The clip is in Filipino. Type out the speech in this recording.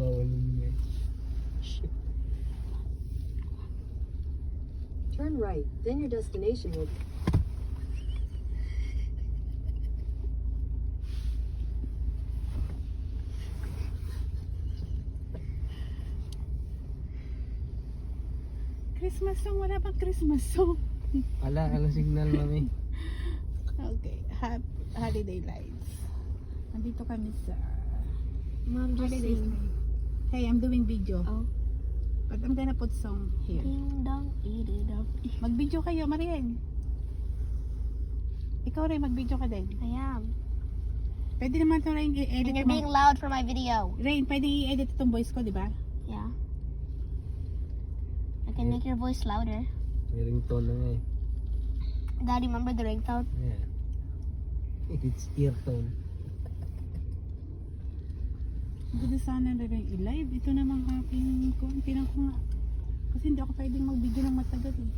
bawal niya. Turn right, then your destination will be. Christmas song, wala bang Christmas song? Ala, ano signal mami? Okay, holiday lights. Nandito kami sa Mom, just holiday sing. lights. Hey, I'm doing video. Oh. But I'm gonna put song here. Ding dong, dee dong. Mag-video kayo, Marian. Ikaw rin, mag-video ka din. I am. Pwede naman ito rin And i-edit you're being loud for my video. Rain, pwede i-edit itong voice ko, di ba? Yeah. I can make your voice louder. May ringtone na nga eh. Dad, remember the ringtone? Yeah. It's ear tone. Hindi sana rin i-live. Ito namang aking konti lang ko nga. Kasi hindi ako pwedeng mag-video ng matagal eh.